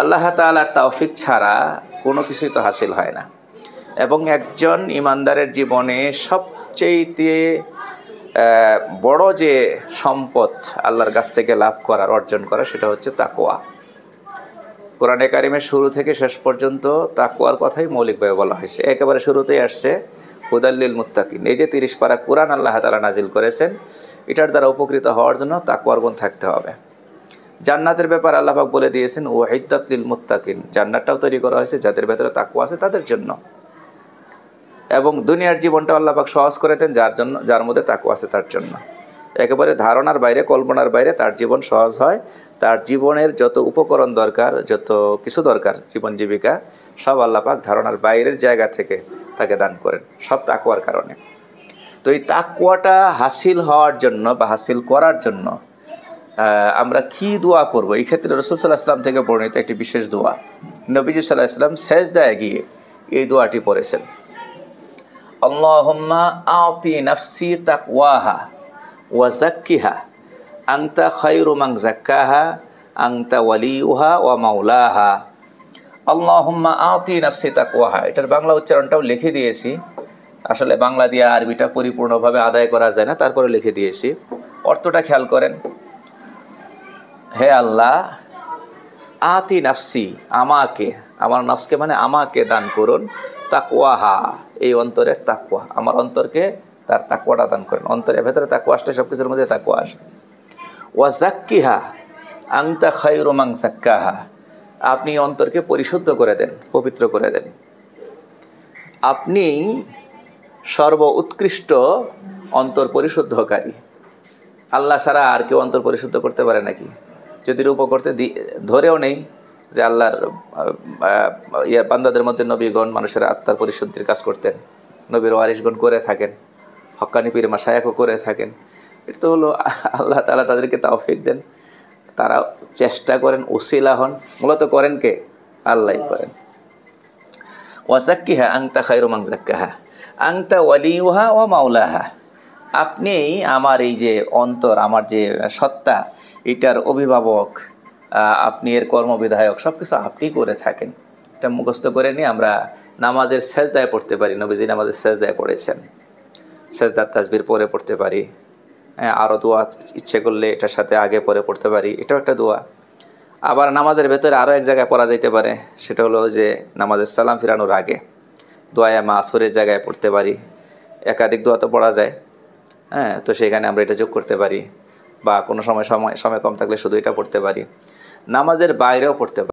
আল্লাহ তাআলার তৌফিক ছাড়া কোনো কিছুই তো হাসিল হয় না। এবং একজন ইমানদারের জীবনে সবচেয়ে বড় যে সম্পদ আল্লাহর কাছ থেকে লাভ করার, অর্জন করা, সেটা হচ্ছে তাকওয়া। কোরআনে কারিমের শুরু থেকে শেষ পর্যন্ত তাকওয়ার কথাই মৌলিকভাবে বলা হয়েছে। একেবারে শুরুতেই আসছে হুদাল লিল মুত্তাকিন। এই যে 30 পারা কোরআন আল্লাহ তাআলা নাজিল করেছেন, এটার দ্বারা উপকৃত হওয়ার জন্য তাকওয়ার গুণ থাকতে হবে। জান্নাতের ব্যাপার আল্লাহ পাক বলে দিয়েছেন উইদ্দাত লিল মুত্তাকিন, জান্নাতটাও তৈরি করা হয়েছে যাদের ভেতরে তাকওয়া আছে তাদের জন্য। এবং দুনিয়ার জীবনটা আল্লাহ পাক সহজ করে দেন যার মধ্যে তাকওয়া আছে তার জন্য। একেবারে ধারণার বাইরে, কল্পনার বাইরে তার জীবন সহজ হয়। তার জীবনের যত উপকরণ দরকার, যত কিছু দরকার জীবন জীবিকা, সব আল্লাহ পাক ধারণার বাইরের জায়গা থেকে তাকে দান করেন, সব তাকওয়ার কারণে। তো এই তাকওয়াটা হাসিল হওয়ার জন্য বা হাসিল করার জন্য আমরা কি দোয়া করব? এই ক্ষেত্রে রাসূল সাল্লাল্লাহু আলাইহি ওয়াসাল্লাম থেকে বর্ণিত একটি বিশেষ দোয়া, নবীজি সাল্লাল্লাহু আলাইহি ওয়াসাল্লাম সেজদায় গিয়ে এই দোয়াটি পড়েছেন। আল্লাহুম্মা আতি নাফসি তাকওয়াহা ওয়া যাক্কিহা আনতা খায়রু মান যাক্কাহা আনতা ওয়ালিউহা ওয়া মাওলাহা। আল্লাহুম্মা আতি নাফসি তাকওয়াহা, এটার বাংলা উচ্চারণটাও লিখে দিয়েছি। আসলে বাংলা দিয়ে আরবিটা পরিপূর্ণভাবে আদায় করা যায় না, তারপরে লিখে দিয়েছি। অর্থটা খেয়াল করেন। হে আল্লাহ, আতি নাফসি, আমাকে, আমার নফসকে মানে আমাকে দান করুন, তাকওয়াহা, এই অন্তরের তাকওয়া, আমার অন্তরকে তার তাকওয়াটা দান করেন। অন্তরের ভেতরে তাকওয়া আসলে সব কিছুর মধ্যে তাকওয়া আসবে। ওয়া যাক্কিহা আনতা খায়রু মান যাক্কাহা, আপনি অন্তরকে পরিশুদ্ধ করে দেন, পবিত্র করে দেন। আপনি সর্ব উৎকৃষ্ট অন্তর পরিশুদ্ধকারী। আল্লাহ ছাড়া আর কেউ অন্তর পরিশুদ্ধ করতে পারে নাকি? যদি রূপ করতে ধরেও নেই যে আল্লাহর বান্দাদের মধ্যে নবীগণ মানুষের আত্মার পরিশুদ্ধির কাজ করতেন, নবীর ওয়ারিসগণ করে থাকেন, হক্কানি পীর মাশায়েখও করে থাকেন। এটা তো হলো আল্লাহ তাআলা তাদেরকে তৌফিক দেন, তারা চেষ্টা করেন, উসিলা হন। মূলত করেন কে? আল্লাহই করেন। ওয়া যাক্কিহা আনতা খায়রু মান যাক্কাহা আনতা ওয়ালিউহা ওয়া মাওলাহা, আপনি আমার এই যে অন্তর, আমার যে সত্তা, এটার অভিভাবক, আপনি এর কর্মবিধায়ক, সব কিছু আপনি করে থাকেন। এটা মুখস্থ করে নিয়ে আমরা নামাজের সেজদায় পড়তে পারি। নবীজি নামাজের সেজদায় পড়েছেন, সেজদার তাসবির পরে পড়তে পারি। আরও দোয়া ইচ্ছে করলে এটার সাথে আগে পরে পড়তে পারি, এটাও একটা দোয়া। আবার নামাজের ভেতরে আরও এক জায়গায় পড়া যাইতে পারে, সেটা হলো যে নামাজের সালাম ফিরানোর আগে দোয়া মাসুরের জায়গায় পড়তে পারি। একাধিক দোয়া তো পড়া যায়, তো সেখানে আমরা এটা যোগ করতে পারি, বা কোনো সময় কম থাকলে শুধু এটা পড়তে পারি। নামাজের বাইরেও পড়তে পারি।